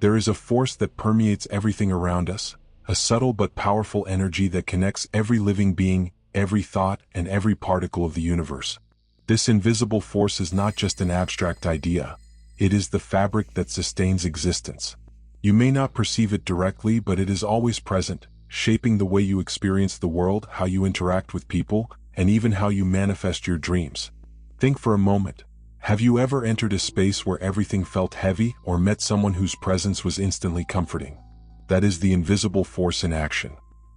There is a force that permeates everything around us, a subtle but powerful energy that connects every living being, every thought, and every particle of the universe. This invisible force is not just an abstract idea. It is the fabric that sustains existence. You may not perceive it directly, but it is always present, shaping the way you experience the world, how you interact with people, and even how you manifest your dreams. Think for a moment. Have you ever entered a space where everything felt heavy, or met someone whose presence was instantly comforting? That is the invisible force in action.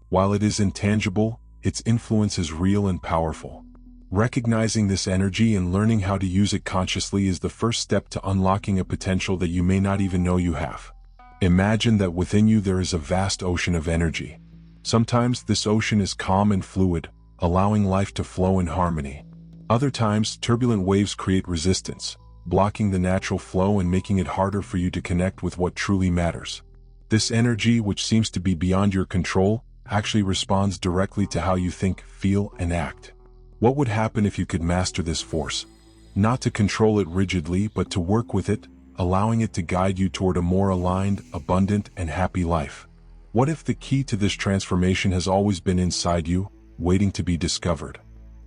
While it is intangible, its influence is real and powerful. Recognizing this energy and learning how to use it consciously is the first step to unlocking a potential that you may not even know you have. Imagine that within you there is a vast ocean of energy. Sometimes this ocean is calm and fluid, allowing life to flow in harmony. Other times, turbulent waves create resistance, blocking the natural flow and making it harder for you to connect with what truly matters. This energy, which seems to be beyond your control, actually responds directly to how you think, feel, and act. What would happen if you could master this force? Not to control it rigidly, but to work with it, allowing it to guide you toward a more aligned, abundant, and happy life. What if the key to this transformation has always been inside you, waiting to be discovered?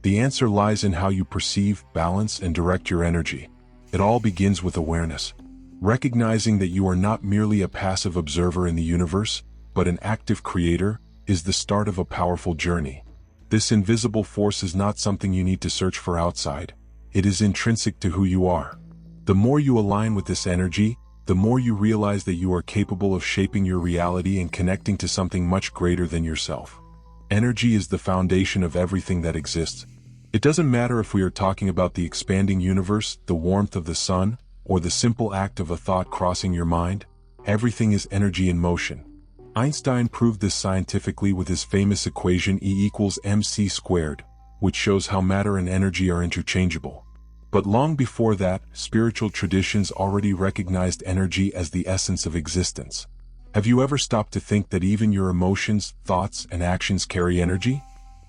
The answer lies in how you perceive, balance, and direct your energy. It all begins with awareness. Recognizing that you are not merely a passive observer in the universe, but an active creator, is the start of a powerful journey. This invisible force is not something you need to search for outside. It is intrinsic to who you are. The more you align with this energy, the more you realize that you are capable of shaping your reality and connecting to something much greater than yourself. Energy is the foundation of everything that exists. It doesn't matter if we are talking about the expanding universe, the warmth of the sun, or the simple act of a thought crossing your mind. Everything is energy in motion. Einstein proved this scientifically with his famous equation E=mc², which shows how matter and energy are interchangeable. But long before that, spiritual traditions already recognized energy as the essence of existence. Have you ever stopped to think that even your emotions, thoughts, and actions carry energy?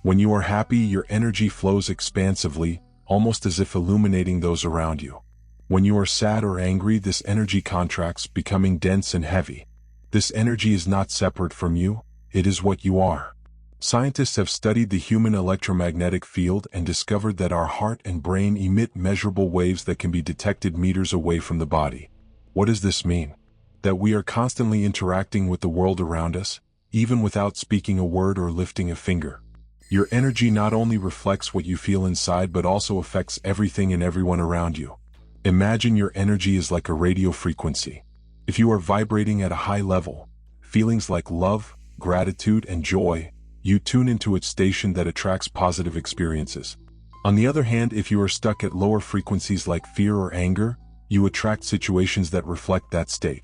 When you are happy, your energy flows expansively, almost as if illuminating those around you. When you are sad or angry, this energy contracts, becoming dense and heavy. This energy is not separate from you, it is what you are. Scientists have studied the human electromagnetic field and discovered that our heart and brain emit measurable waves that can be detected meters away from the body. What does this mean? That we are constantly interacting with the world around us, even without speaking a word or lifting a finger. Your energy not only reflects what you feel inside but also affects everything and everyone around you. Imagine your energy is like a radio frequency. If you are vibrating at a high level, feelings like love, gratitude, and joy, you tune into its station that attracts positive experiences. On the other hand, if you are stuck at lower frequencies like fear or anger, you attract situations that reflect that state.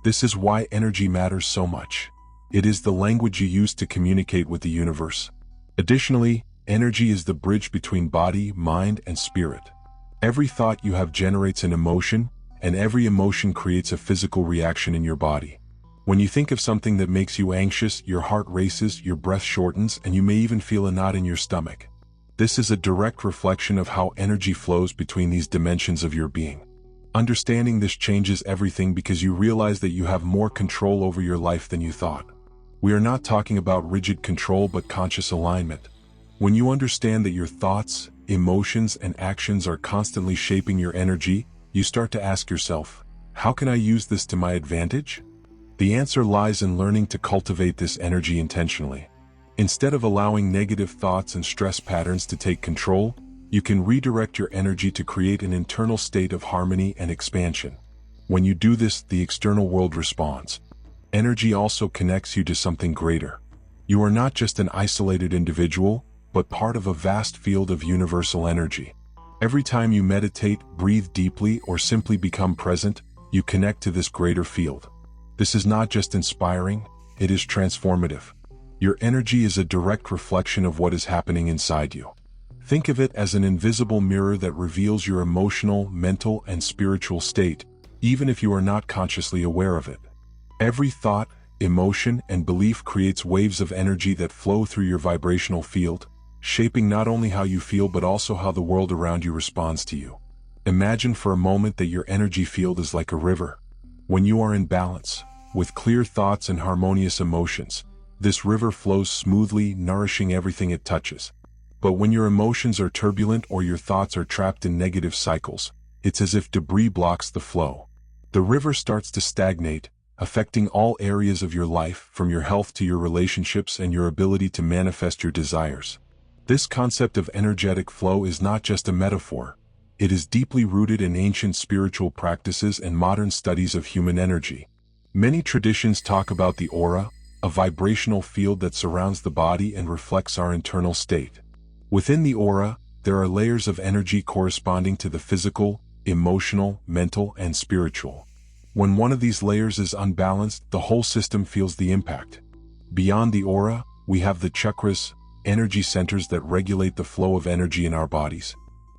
This is why energy matters so much. It is the language you use to communicate with the universe. Additionally, energy is the bridge between body, mind, and spirit. Every thought you have generates an emotion, and every emotion creates a physical reaction in your body. When you think of something that makes you anxious, your heart races, your breath shortens, and you may even feel a knot in your stomach. This is a direct reflection of how energy flows between these dimensions of your being. Understanding this changes everything because you realize that you have more control over your life than you thought. We are not talking about rigid control but conscious alignment. When you understand that your thoughts, emotions, and actions are constantly shaping your energy, you start to ask yourself, how can I use this to my advantage? The answer lies in learning to cultivate this energy intentionally. Instead of allowing negative thoughts and stress patterns to take control, you can redirect your energy to create an internal state of harmony and expansion. When you do this, the external world responds. Energy also connects you to something greater. You are not just an isolated individual, but part of a vast field of universal energy. Every time you meditate, breathe deeply, or simply become present, you connect to this greater field. This is not just inspiring, it is transformative. Your energy is a direct reflection of what is happening inside you. Think of it as an invisible mirror that reveals your emotional, mental, and spiritual state, even if you are not consciously aware of it. Every thought, emotion, and belief creates waves of energy that flow through your vibrational field, shaping not only how you feel but also how the world around you responds to you. Imagine for a moment that your energy field is like a river. When you are in balance, with clear thoughts and harmonious emotions, this river flows smoothly, nourishing everything it touches. But when your emotions are turbulent or your thoughts are trapped in negative cycles, it's as if debris blocks the flow. The river starts to stagnate, affecting all areas of your life, from your health to your relationships and your ability to manifest your desires. This concept of energetic flow is not just a metaphor. It is deeply rooted in ancient spiritual practices and modern studies of human energy. Many traditions talk about the aura, a vibrational field that surrounds the body and reflects our internal state. Within the aura, there are layers of energy corresponding to the physical, emotional, mental, and spiritual. When one of these layers is unbalanced, the whole system feels the impact. Beyond the aura, we have the chakras, energy centers that regulate the flow of energy in our bodies.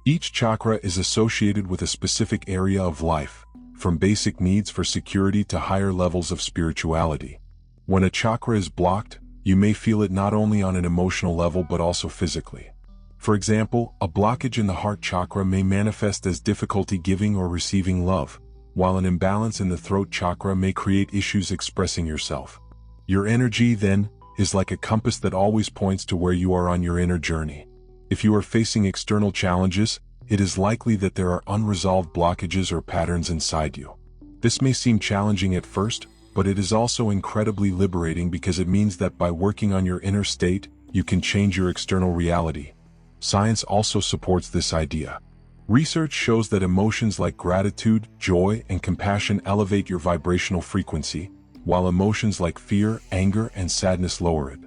Each chakra is associated with a specific area of life, from basic needs for security to higher levels of spirituality. When a chakra is blocked, you may feel it not only on an emotional level but also physically. For example, a blockage in the heart chakra may manifest as difficulty giving or receiving love, while an imbalance in the throat chakra may create issues expressing yourself. Your energy, then, is like a compass that always points to where you are on your inner journey. If you are facing external challenges, it is likely that there are unresolved blockages or patterns inside you. This may seem challenging at first, but it is also incredibly liberating because it means that by working on your inner state, you can change your external reality. Science also supports this idea. Research shows that emotions like gratitude, joy, and compassion elevate your vibrational frequency, while emotions like fear, anger, and sadness lower it.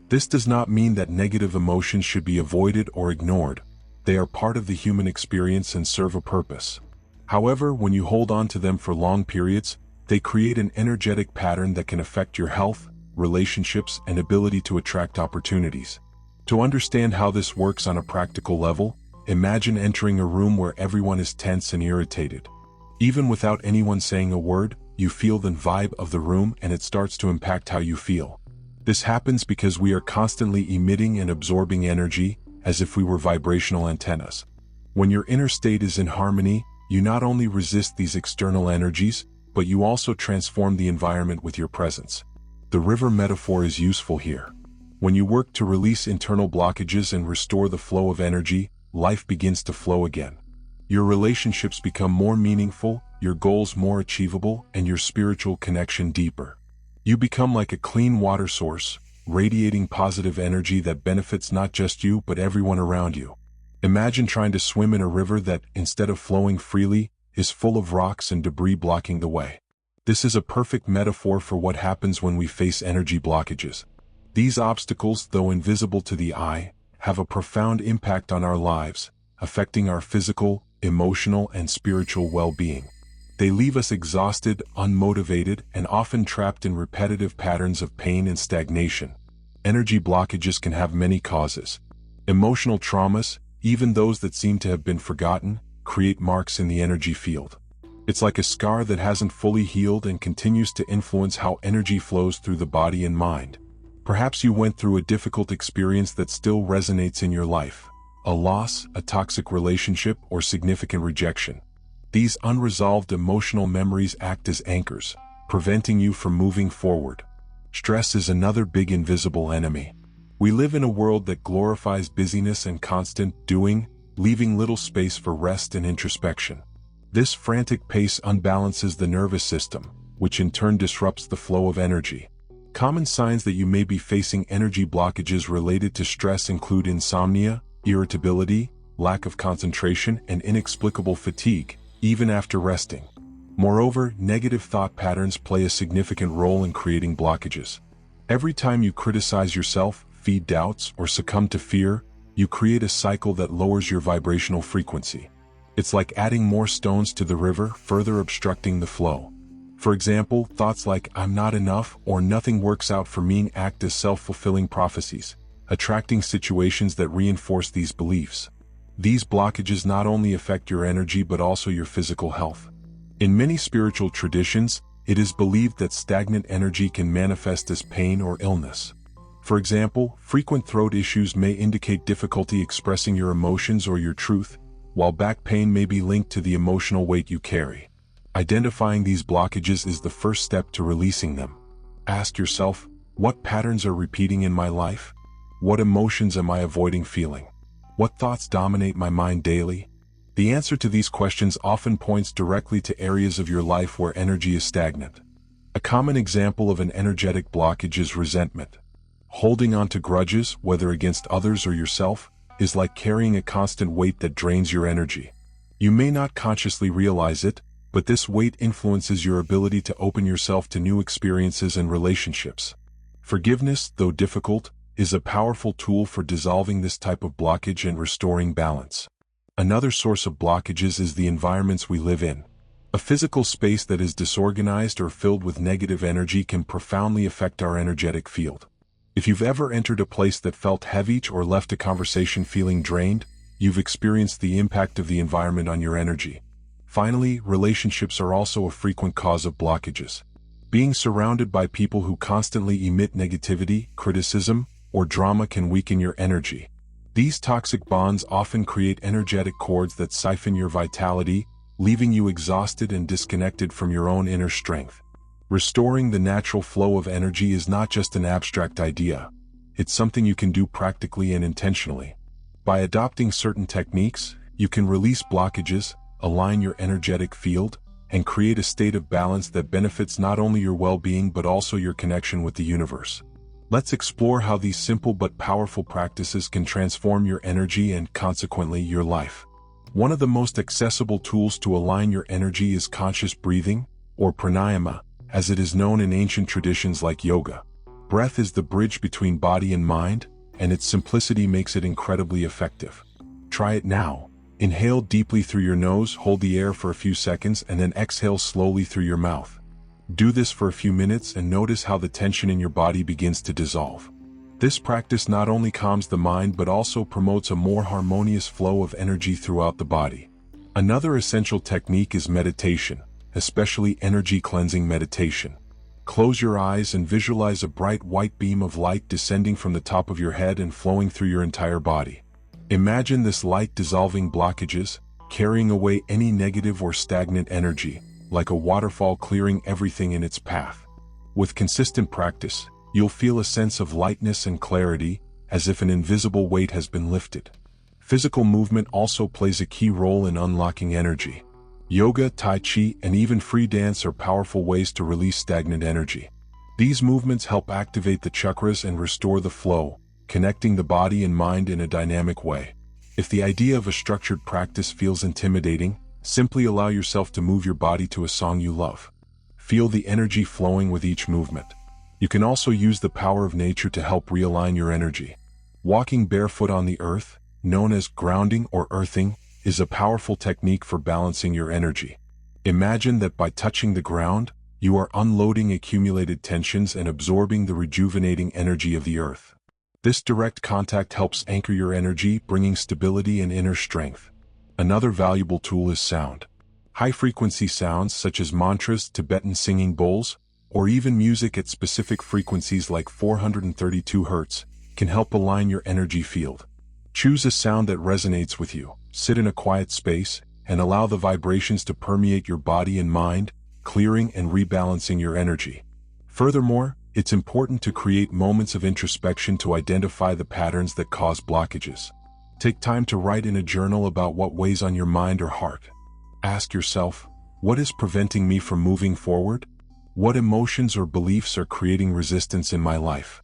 This does not mean that negative emotions should be avoided or ignored. They are part of the human experience and serve a purpose. However, when you hold on to them for long periods, they create an energetic pattern that can affect your health, relationships, and ability to attract opportunities. To understand how this works on a practical level, imagine entering a room where everyone is tense and irritated. Even without anyone saying a word, you feel the vibe of the room and it starts to impact how you feel. This happens because we are constantly emitting and absorbing energy, as if we were vibrational antennas. When your inner state is in harmony, you not only resist these external energies, but you also transform the environment with your presence. The river metaphor is useful here. When you work to release internal blockages and restore the flow of energy, life begins to flow again. Your relationships become more meaningful, your goals more achievable, and your spiritual connection deeper. You become like a clean water source, radiating positive energy that benefits not just you but everyone around you. Imagine trying to swim in a river that, instead of flowing freely, is full of rocks and debris blocking the way. This is a perfect metaphor for what happens when we face energy blockages. These obstacles, though invisible to the eye, have a profound impact on our lives, affecting our physical, emotional, and spiritual well-being. They leave us exhausted, unmotivated, and often trapped in repetitive patterns of pain and stagnation. Energy blockages can have many causes. Emotional traumas, even those that seem to have been forgotten, create marks in the energy field. It's like a scar that hasn't fully healed and continues to influence how energy flows through the body and mind. Perhaps you went through a difficult experience that still resonates in your life. A loss, a toxic relationship, or significant rejection. These unresolved emotional memories act as anchors, preventing you from moving forward. Stress is another big invisible enemy. We live in a world that glorifies busyness and constant doing, leaving little space for rest and introspection. This frantic pace unbalances the nervous system, which in turn disrupts the flow of energy. Common signs that you may be facing energy blockages related to stress include insomnia, irritability, lack of concentration, and inexplicable fatigue, even after resting. Moreover, negative thought patterns play a significant role in creating blockages. Every time you criticize yourself, feed doubts, or succumb to fear, you create a cycle that lowers your vibrational frequency. It's like adding more stones to the river, further obstructing the flow. For example, thoughts like "I'm not enough" or "nothing works out for me" act as self-fulfilling prophecies, attracting situations that reinforce these beliefs. These blockages not only affect your energy but also your physical health. In many spiritual traditions, it is believed that stagnant energy can manifest as pain or illness. For example, frequent throat issues may indicate difficulty expressing your emotions or your truth, while back pain may be linked to the emotional weight you carry. Identifying these blockages is the first step to releasing them. Ask yourself, what patterns are repeating in my life? What emotions am I avoiding feeling? What thoughts dominate my mind daily? The answer to these questions often points directly to areas of your life where energy is stagnant. A common example of an energetic blockage is resentment. Holding on to grudges, whether against others or yourself, is like carrying a constant weight that drains your energy. You may not consciously realize it, but this weight influences your ability to open yourself to new experiences and relationships. Forgiveness, though difficult, is a powerful tool for dissolving this type of blockage and restoring balance. Another source of blockages is the environments we live in. A physical space that is disorganized or filled with negative energy can profoundly affect our energetic field. If you've ever entered a place that felt heavy or left a conversation feeling drained, you've experienced the impact of the environment on your energy. Finally, relationships are also a frequent cause of blockages. Being surrounded by people who constantly emit negativity, criticism, or drama can weaken your energy. These toxic bonds often create energetic cords that siphon your vitality, leaving you exhausted and disconnected from your own inner strength. Restoring the natural flow of energy is not just an abstract idea. It's something you can do practically and intentionally. By adopting certain techniques, you can release blockages, align your energetic field, and create a state of balance that benefits not only your well-being but also your connection with the universe. Let's explore how these simple but powerful practices can transform your energy and, consequently, your life. One of the most accessible tools to align your energy is conscious breathing, or pranayama, as it is known in ancient traditions like yoga. Breath is the bridge between body and mind, and its simplicity makes it incredibly effective. Try it now. Inhale deeply through your nose, hold the air for a few seconds, and then exhale slowly through your mouth. Do this for a few minutes and notice how the tension in your body begins to dissolve. This practice not only calms the mind but also promotes a more harmonious flow of energy throughout the body. Another essential technique is meditation, especially energy cleansing meditation. Close your eyes and visualize a bright white beam of light descending from the top of your head and flowing through your entire body. Imagine this light dissolving blockages, carrying away any negative or stagnant energy, like a waterfall clearing everything in its path. With consistent practice, you'll feel a sense of lightness and clarity, as if an invisible weight has been lifted. Physical movement also plays a key role in unlocking energy. Yoga, Tai Chi, and even free dance are powerful ways to release stagnant energy. These movements help activate the chakras and restore the flow, connecting the body and mind in a dynamic way. If the idea of a structured practice feels intimidating, simply allow yourself to move your body to a song you love. Feel the energy flowing with each movement. You can also use the power of nature to help realign your energy. Walking barefoot on the earth, known as grounding or earthing, is a powerful technique for balancing your energy. Imagine that by touching the ground, you are unloading accumulated tensions and absorbing the rejuvenating energy of the earth. This direct contact helps anchor your energy, bringing stability and inner strength. Another valuable tool is sound. High-frequency sounds such as mantras, Tibetan singing bowls, or even music at specific frequencies like 432 Hz can help align your energy field. Choose a sound that resonates with you, sit in a quiet space, and allow the vibrations to permeate your body and mind, clearing and rebalancing your energy. Furthermore, it's important to create moments of introspection to identify the patterns that cause blockages. Take time to write in a journal about what weighs on your mind or heart. Ask yourself, what is preventing me from moving forward? What emotions or beliefs are creating resistance in my life?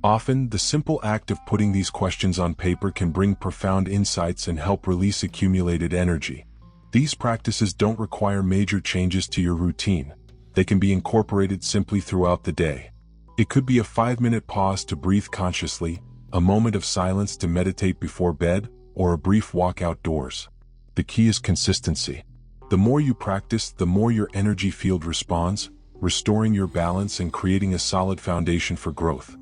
Often, the simple act of putting these questions on paper can bring profound insights and help release accumulated energy. These practices don't require major changes to your routine. They can be incorporated simply throughout the day. It could be a 5-minute pause to breathe consciously, a moment of silence to meditate before bed, or a brief walk outdoors. The key is consistency. The more you practice, the more your energy field responds, restoring your balance and creating a solid foundation for growth.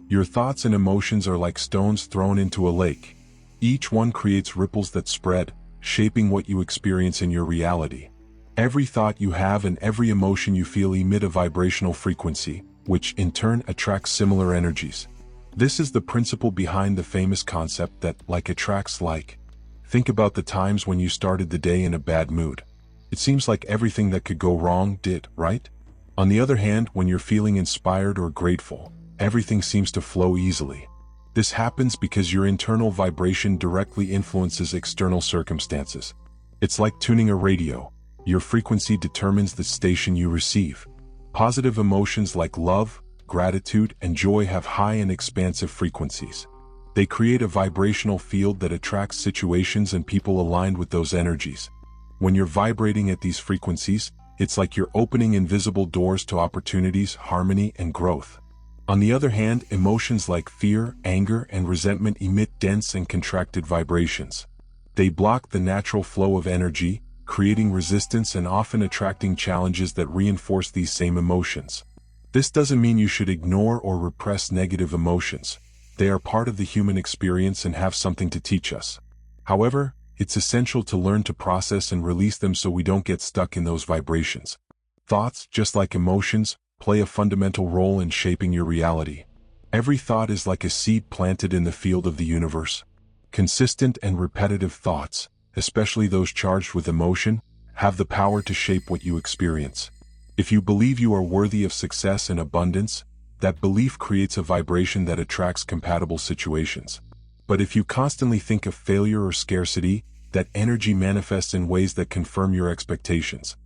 Your thoughts and emotions are like stones thrown into a lake. Each one creates ripples that spread, shaping what you experience in your reality. Every thought you have and every emotion you feel emit a vibrational frequency, which in turn attracts similar energies. This is the principle behind the famous concept that like attracts like. Think about the times when you started the day in a bad mood. It seems like everything that could go wrong did, right? On the other hand, when you're feeling inspired or grateful, everything seems to flow easily. This happens because your internal vibration directly influences external circumstances. It's like tuning a radio. Your frequency determines the station you receive. Positive emotions like love, gratitude, and joy have high and expansive frequencies. They create a vibrational field that attracts situations and people aligned with those energies. When you're vibrating at these frequencies, it's like you're opening invisible doors to opportunities, harmony, and growth. On the other hand, emotions like fear, anger, and resentment emit dense and contracted vibrations. They block the natural flow of energy, creating resistance and often attracting challenges that reinforce these same emotions. This doesn't mean you should ignore or repress negative emotions. They are part of the human experience and have something to teach us. However, it's essential to learn to process and release them so we don't get stuck in those vibrations. Thoughts, just like emotions, play a fundamental role in shaping your reality. Every thought is like a seed planted in the field of the universe. Consistent and repetitive thoughts, especially those charged with emotion, have the power to shape what you experience. If you believe you are worthy of success and abundance, that belief creates a vibration that attracts compatible situations. But if you constantly think of failure or scarcity, that energy manifests in ways that confirm your expectations.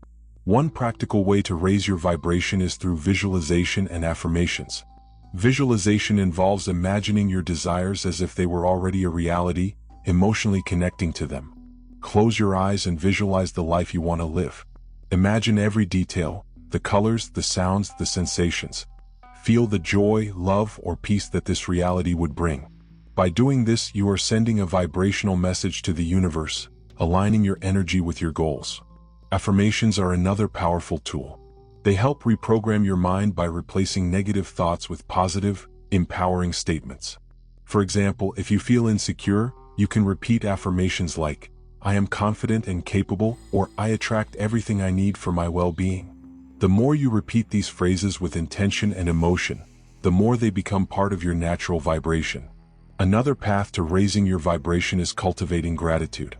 One practical way to raise your vibration is through visualization and affirmations. Visualization involves imagining your desires as if they were already a reality, emotionally connecting to them. Close your eyes and visualize the life you want to live. Imagine every detail, the colors, the sounds, the sensations. Feel the joy, love, or peace that this reality would bring. By doing this, you are sending a vibrational message to the universe, aligning your energy with your goals. Affirmations are another powerful tool. They help reprogram your mind by replacing negative thoughts with positive, empowering statements. For example, if you feel insecure, you can repeat affirmations like, "I am confident and capable," or "I attract everything I need for my well-being." The more you repeat these phrases with intention and emotion, the more they become part of your natural vibration. Another path to raising your vibration is cultivating gratitude.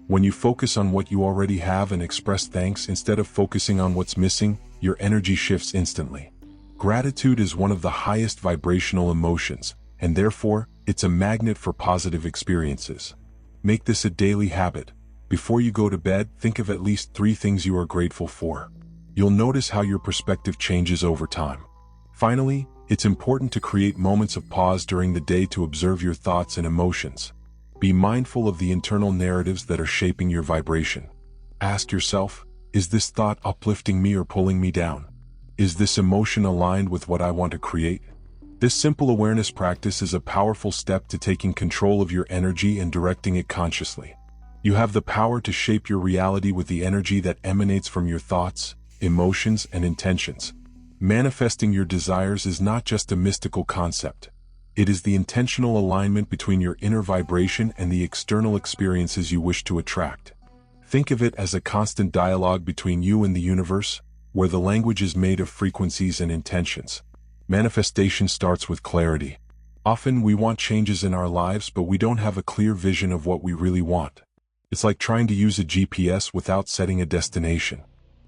When you focus on what you already have and express thanks instead of focusing on what's missing, your energy shifts instantly. Gratitude is one of the highest vibrational emotions, and therefore, it's a magnet for positive experiences. Make this a daily habit. Before you go to bed, think of at least 3 things you are grateful for. You'll notice how your perspective changes over time. Finally, it's important to create moments of pause during the day to observe your thoughts and emotions. Be mindful of the internal narratives that are shaping your vibration. Ask yourself, is this thought uplifting me or pulling me down? Is this emotion aligned with what I want to create? This simple awareness practice is a powerful step to taking control of your energy and directing it consciously. You have the power to shape your reality with the energy that emanates from your thoughts, emotions, and intentions. Manifesting your desires is not just a mystical concept. It is the intentional alignment between your inner vibration and the external experiences you wish to attract. Think of it as a constant dialogue between you and the universe, where the language is made of frequencies and intentions. Manifestation starts with clarity. Often we want changes in our lives, but we don't have a clear vision of what we really want. It's like trying to use a GPS without setting a destination.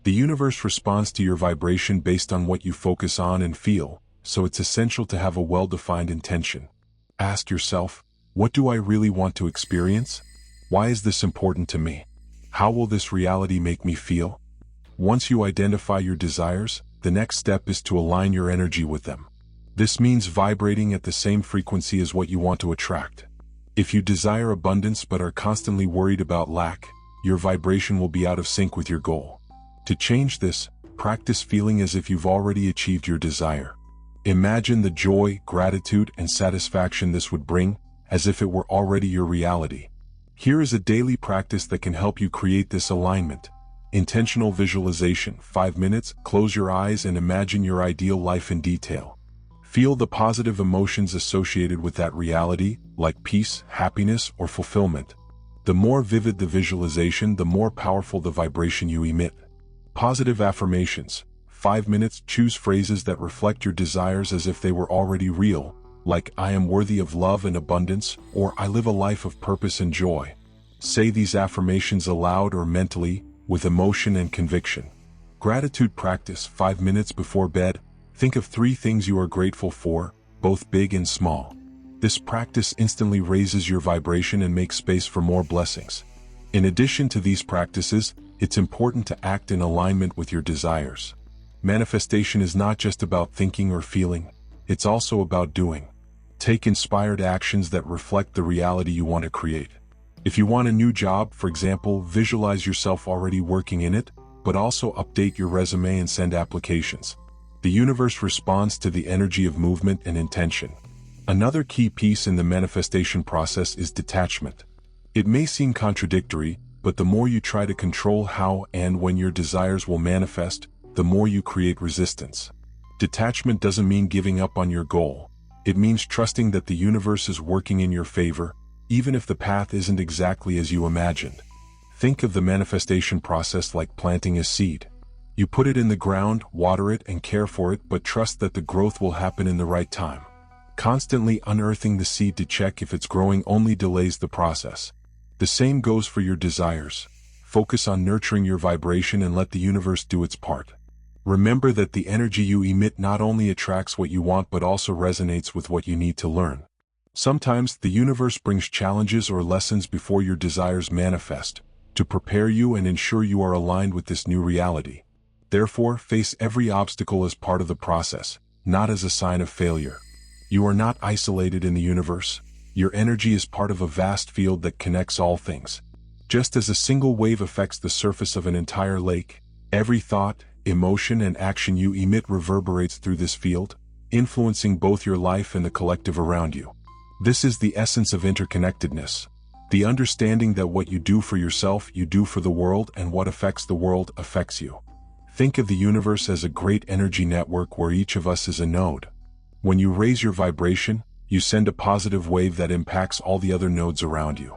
The universe responds to your vibration based on what you focus on and feel, so it's essential to have a well-defined intention. Ask yourself, what do I really want to experience? Why is this important to me? How will this reality make me feel? Once you identify your desires, the next step is to align your energy with them. This means vibrating at the same frequency as what you want to attract. If you desire abundance but are constantly worried about lack, your vibration will be out of sync with your goal. To change this, practice feeling as if you've already achieved your desire. Imagine the joy, gratitude, and satisfaction this would bring, as if it were already your reality. Here is a daily practice that can help you create this alignment. Intentional visualization. 5 minutes, close your eyes and imagine your ideal life in detail. Feel the positive emotions associated with that reality, like peace, happiness, or fulfillment. The more vivid the visualization, the more powerful the vibration you emit. Positive affirmations. 5 minutes, choose phrases that reflect your desires as if they were already real, like "I am worthy of love and abundance," or "I live a life of purpose and joy." Say these affirmations aloud or mentally, with emotion and conviction. Gratitude practice. 5 minutes before bed, think of 3 things you are grateful for, both big and small. This practice instantly raises your vibration and makes space for more blessings. In addition to these practices, it's important to act in alignment with your desires. Manifestation is not just about thinking or feeling, it's also about doing. Take inspired actions that reflect the reality you want to create. If you want a new job, for example, visualize yourself already working in it, but also update your resume and send applications. The universe responds to the energy of movement and intention. Another key piece in the manifestation process is detachment. It may seem contradictory, but the more you try to control how and when your desires will manifest, the more you create resistance. Detachment doesn't mean giving up on your goal. It means trusting that the universe is working in your favor, even if the path isn't exactly as you imagined. Think of the manifestation process like planting a seed. You put it in the ground, water it, and care for it, but trust that the growth will happen in the right time. Constantly unearthing the seed to check if it's growing only delays the process. The same goes for your desires. Focus on nurturing your vibration and let the universe do its part. Remember that the energy you emit not only attracts what you want but also resonates with what you need to learn. Sometimes the universe brings challenges or lessons before your desires manifest, to prepare you and ensure you are aligned with this new reality. Therefore, face every obstacle as part of the process, not as a sign of failure. You are not isolated in the universe. Your energy is part of a vast field that connects all things. Just as a single wave affects the surface of an entire lake, every thought, emotion, and action you emit reverberates through this field, influencing both your life and the collective around you. This is the essence of interconnectedness. The understanding that what you do for yourself, you do for the world, and what affects the world affects you. Think of the universe as a great energy network where each of us is a node. When you raise your vibration, you send a positive wave that impacts all the other nodes around you.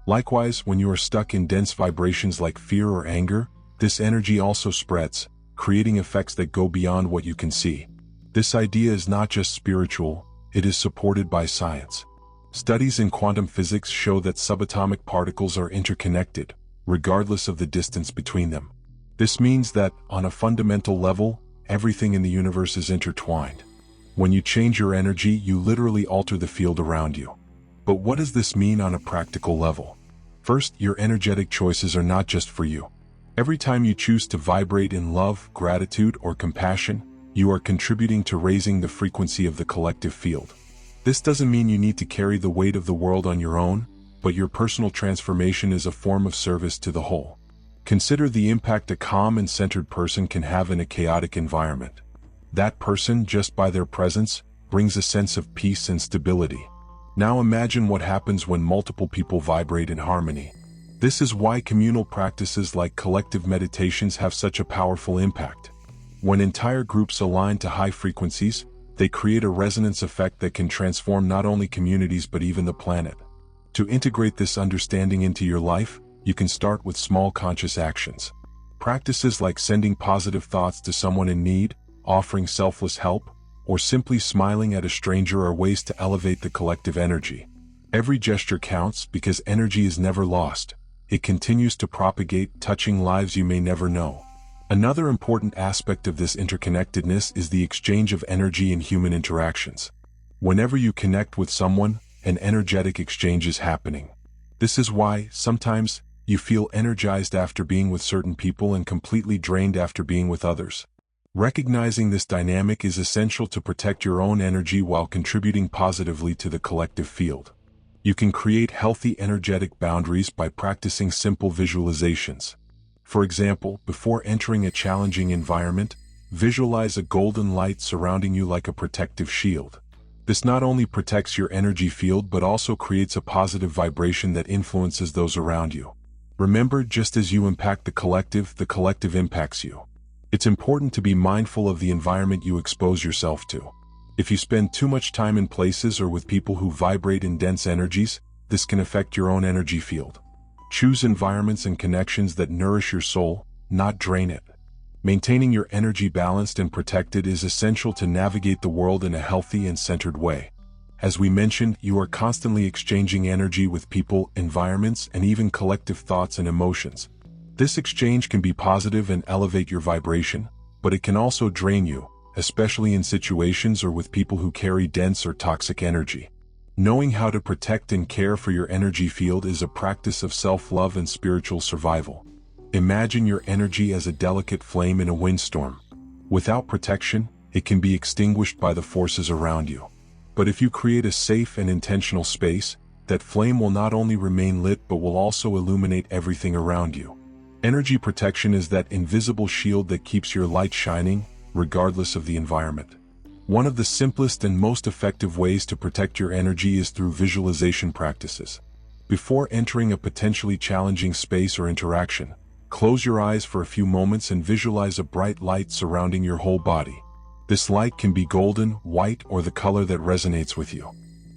Likewise, when you are stuck in dense vibrations like fear or anger, this energy also spreads, creating effects that go beyond what you can see. This idea is not just spiritual, it is supported by science. Studies in quantum physics show that subatomic particles are interconnected, regardless of the distance between them. This means that, on a fundamental level, everything in the universe is intertwined. When you change your energy, you literally alter the field around you. But what does this mean on a practical level? First, your energetic choices are not just for you. Every time you choose to vibrate in love, gratitude, or compassion, you are contributing to raising the frequency of the collective field. This doesn't mean you need to carry the weight of the world on your own, but your personal transformation is a form of service to the whole. Consider the impact a calm and centered person can have in a chaotic environment. That person, just by their presence, brings a sense of peace and stability. Now imagine what happens when multiple people vibrate in harmony. This is why communal practices like collective meditations have such a powerful impact. When entire groups align to high frequencies, they create a resonance effect that can transform not only communities but even the planet. To integrate this understanding into your life, you can start with small conscious actions. Practices like sending positive thoughts to someone in need, offering selfless help, or simply smiling at a stranger are ways to elevate the collective energy. Every gesture counts because energy is never lost. It continues to propagate, touching lives you may never know. Another important aspect of this interconnectedness is the exchange of energy in human interactions. Whenever you connect with someone, an energetic exchange is happening. This is why, sometimes, you feel energized after being with certain people and completely drained after being with others. Recognizing this dynamic is essential to protect your own energy while contributing positively to the collective field. You can create healthy energetic boundaries by practicing simple visualizations. For example, before entering a challenging environment, visualize a golden light surrounding you like a protective shield. This not only protects your energy field but also creates a positive vibration that influences those around you. Remember, just as you impact the collective impacts you. It's important to be mindful of the environment you expose yourself to. If you spend too much time in places or with people who vibrate in dense energies, this can affect your own energy field. Choose environments and connections that nourish your soul, not drain it. Maintaining your energy balanced and protected is essential to navigate the world in a healthy and centered way. As we mentioned, you are constantly exchanging energy with people, environments, and even collective thoughts and emotions. This exchange can be positive and elevate your vibration, but it can also drain you, especially in situations or with people who carry dense or toxic energy. Knowing how to protect and care for your energy field is a practice of self-love and spiritual survival. Imagine your energy as a delicate flame in a windstorm. Without protection, it can be extinguished by the forces around you. But if you create a safe and intentional space, that flame will not only remain lit but will also illuminate everything around you. Energy protection is that invisible shield that keeps your light shining, regardless of the environment. One of the simplest and most effective ways to protect your energy is through visualization practices. Before entering a potentially challenging space or interaction, close your eyes for a few moments and visualize a bright light surrounding your whole body. This light can be golden, white, or the color that resonates with you.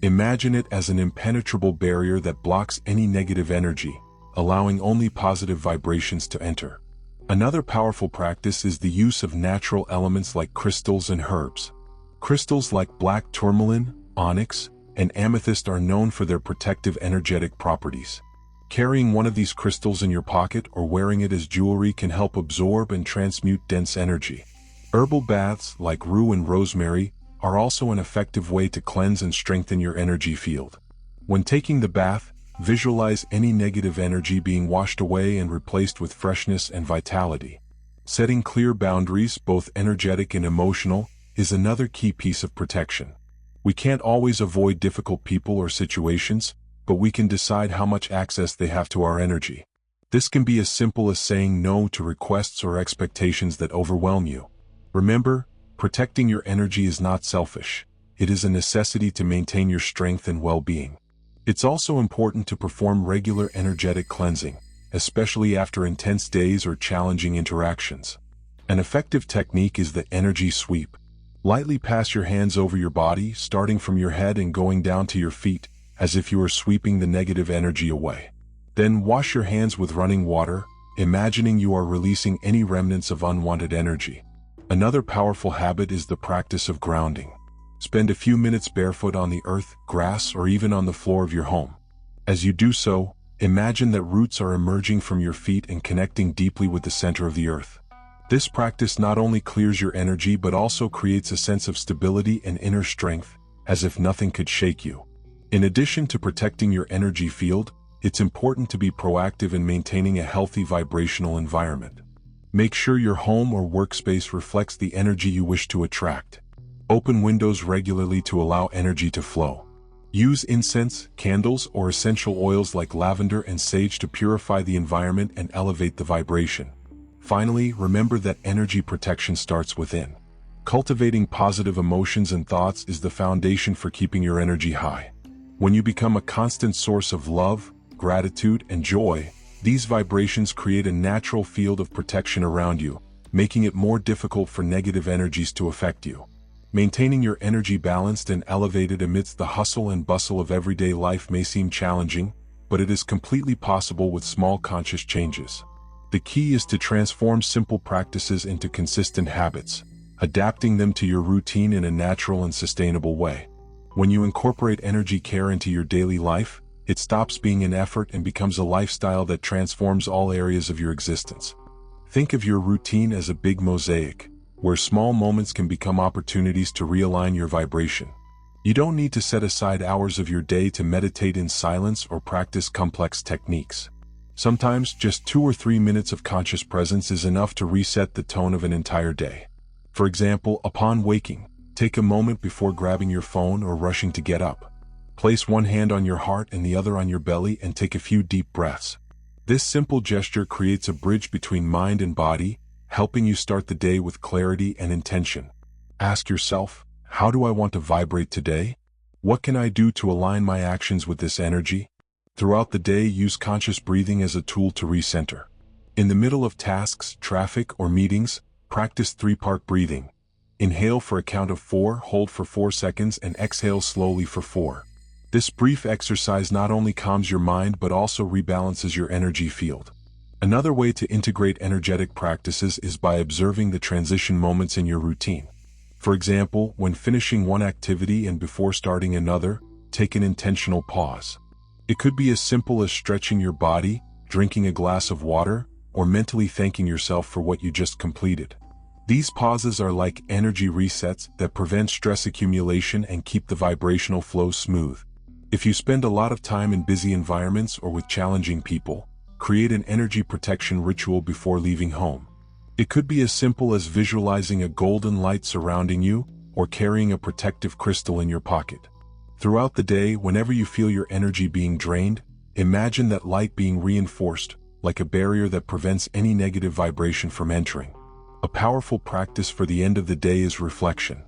Imagine it as an impenetrable barrier that blocks any negative energy, allowing only positive vibrations to enter. Another powerful practice is the use of natural elements like crystals and herbs. Crystals like black tourmaline, onyx, and amethyst are known for their protective energetic properties. Carrying one of these crystals in your pocket or wearing it as jewelry can help absorb and transmute dense energy. Herbal baths like rue and rosemary are also an effective way to cleanse and strengthen your energy field. When taking the bath, visualize any negative energy being washed away and replaced with freshness and vitality. Setting clear boundaries, both energetic and emotional, is another key piece of protection. We can't always avoid difficult people or situations, but we can decide how much access they have to our energy. This can be as simple as saying no to requests or expectations that overwhelm you. Remember, protecting your energy is not selfish. It is a necessity to maintain your strength and well-being. It's also important to perform regular energetic cleansing, especially after intense days or challenging interactions. An effective technique is the energy sweep. Lightly pass your hands over your body, starting from your head and going down to your feet, as if you are sweeping the negative energy away. Then wash your hands with running water, imagining you are releasing any remnants of unwanted energy. Another powerful habit is the practice of grounding. Spend a few minutes barefoot on the earth, grass, or even on the floor of your home. As you do so, imagine that roots are emerging from your feet and connecting deeply with the center of the earth. This practice not only clears your energy but also creates a sense of stability and inner strength, as if nothing could shake you. In addition to protecting your energy field, it's important to be proactive in maintaining a healthy vibrational environment. Make sure your home or workspace reflects the energy you wish to attract. Open windows regularly to allow energy to flow. Use incense, candles, or essential oils like lavender and sage to purify the environment and elevate the vibration. Finally, remember that energy protection starts within. Cultivating positive emotions and thoughts is the foundation for keeping your energy high. When you become a constant source of love, gratitude, and joy, these vibrations create a natural field of protection around you, making it more difficult for negative energies to affect you. Maintaining your energy balanced and elevated amidst the hustle and bustle of everyday life may seem challenging, but it is completely possible with small conscious changes. The key is to transform simple practices into consistent habits, adapting them to your routine in a natural and sustainable way. When you incorporate energy care into your daily life, it stops being an effort and becomes a lifestyle that transforms all areas of your existence. Think of your routine as a big mosaic, where small moments can become opportunities to realign your vibration. You don't need to set aside hours of your day to meditate in silence or practice complex techniques. Sometimes just 2 or 3 minutes of conscious presence is enough to reset the tone of an entire day. For example, upon waking, take a moment before grabbing your phone or rushing to get up. Place one hand on your heart and the other on your belly and take a few deep breaths. This simple gesture creates a bridge between mind and body, helping you start the day with clarity and intention. Ask yourself, how do I want to vibrate today? What can I do to align my actions with this energy? Throughout the day, use conscious breathing as a tool to recenter. In the middle of tasks, traffic, or meetings, practice 3-part breathing. Inhale for a count of 4, hold for 4 seconds, and exhale slowly for 4. This brief exercise not only calms your mind but also rebalances your energy field. Another way to integrate energetic practices is by observing the transition moments in your routine. For example, when finishing one activity and before starting another, take an intentional pause. It could be as simple as stretching your body, drinking a glass of water, or mentally thanking yourself for what you just completed. These pauses are like energy resets that prevent stress accumulation and keep the vibrational flow smooth. If you spend a lot of time in busy environments or with challenging people, create an energy protection ritual before leaving home. It could be as simple as visualizing a golden light surrounding you or carrying a protective crystal in your pocket. Throughout the day, whenever you feel your energy being drained, imagine that light being reinforced, like a barrier that prevents any negative vibration from entering. A powerful practice for the end of the day is reflection.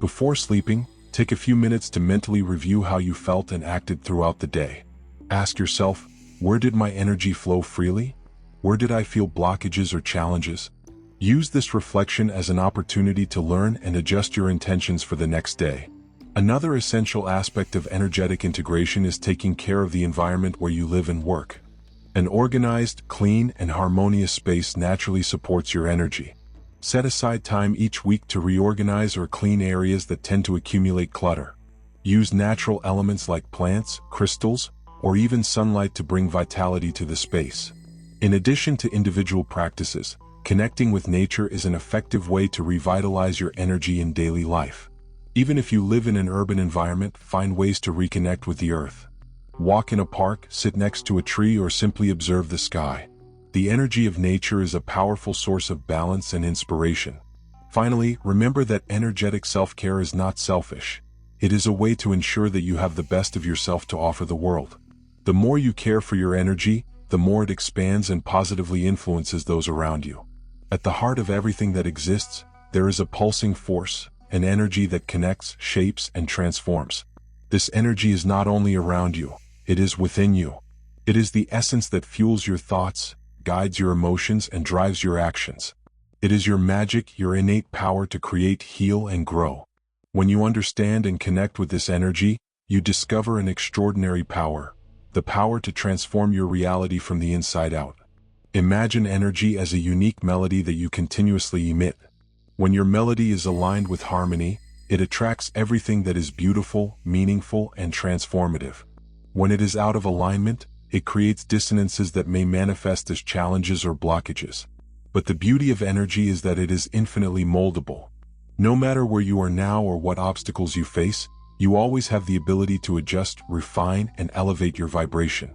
Before sleeping, take a few minutes to mentally review how you felt and acted throughout the day. Ask yourself, where did my energy flow freely? Where did I feel blockages or challenges? Use this reflection as an opportunity to learn and adjust your intentions for the next day. Another essential aspect of energetic integration is taking care of the environment where you live and work. An organized, clean, and harmonious space naturally supports your energy. Set aside time each week to reorganize or clean areas that tend to accumulate clutter. Use natural elements like plants, crystals, or even sunlight to bring vitality to the space. In addition to individual practices, connecting with nature is an effective way to revitalize your energy in daily life. Even if you live in an urban environment, find ways to reconnect with the earth. Walk in a park, sit next to a tree, or simply observe the sky. The energy of nature is a powerful source of balance and inspiration. Finally, remember that energetic self-care is not selfish. It is a way to ensure that you have the best of yourself to offer the world. The more you care for your energy, the more it expands and positively influences those around you. At the heart of everything that exists, there is a pulsing force, an energy that connects, shapes, and transforms. This energy is not only around you, it is within you. It is the essence that fuels your thoughts, guides your emotions, and drives your actions. It is your magic, your innate power to create, heal, and grow. When you understand and connect with this energy, you discover an extraordinary power, the power to transform your reality from the inside out. Imagine energy as a unique melody that you continuously emit. When your melody is aligned with harmony, it attracts everything that is beautiful, meaningful, and transformative. When it is out of alignment, it creates dissonances that may manifest as challenges or blockages. But the beauty of energy is that it is infinitely moldable. No matter where you are now or what obstacles you face, you always have the ability to adjust, refine, and elevate your vibration.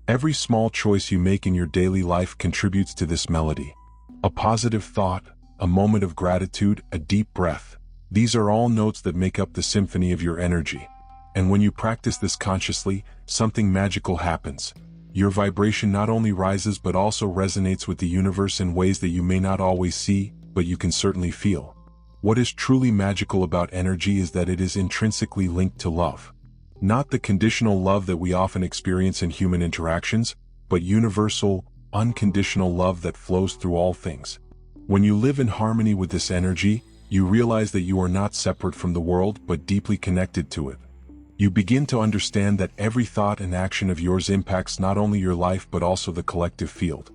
Every small choice you make in your daily life contributes to this melody. A positive thought, a moment of gratitude, a deep breath. These are all notes that make up the symphony of your energy. And when you practice this consciously, something magical happens. Your vibration not only rises but also resonates with the universe in ways that you may not always see, but you can certainly feel. What is truly magical about energy is that it is intrinsically linked to love. Not the conditional love that we often experience in human interactions, but universal, unconditional love that flows through all things. When you live in harmony with this energy, you realize that you are not separate from the world but deeply connected to it. You begin to understand that every thought and action of yours impacts not only your life but also the collective field.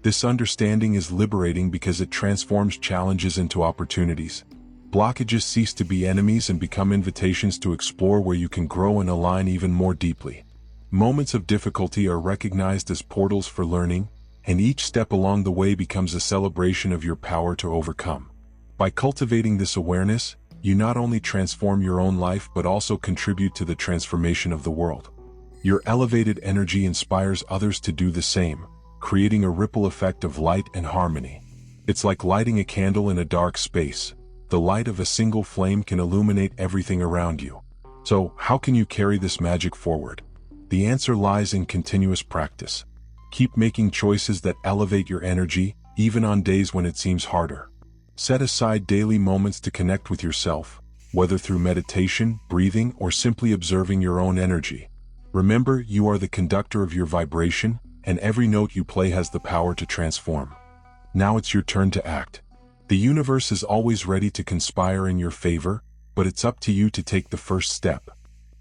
This understanding is liberating because it transforms challenges into opportunities. Blockages cease to be enemies and become invitations to explore where you can grow and align even more deeply. Moments of difficulty are recognized as portals for learning, and each step along the way becomes a celebration of your power to overcome. By cultivating this awareness, you not only transform your own life but also contribute to the transformation of the world. Your elevated energy inspires others to do the same, creating a ripple effect of light and harmony. It's like lighting a candle in a dark space. The light of a single flame can illuminate everything around you. So, how can you carry this magic forward? The answer lies in continuous practice. Keep making choices that elevate your energy, even on days when it seems harder. Set aside daily moments to connect with yourself, whether through meditation, breathing, or simply observing your own energy. Remember, you are the conductor of your vibration, and every note you play has the power to transform. Now it's your turn to act. The universe is always ready to conspire in your favor, but it's up to you to take the first step.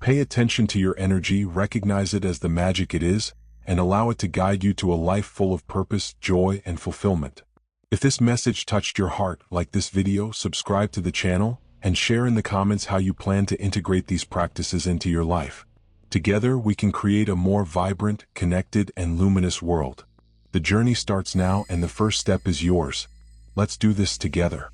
Pay attention to your energy, recognize it as the magic it is, and allow it to guide you to a life full of purpose, joy, and fulfillment. If this message touched your heart, like this video, subscribe to the channel, and share in the comments how you plan to integrate these practices into your life. Together, we can create a more vibrant, connected, and luminous world. The journey starts now and the first step is yours. Let's do this together.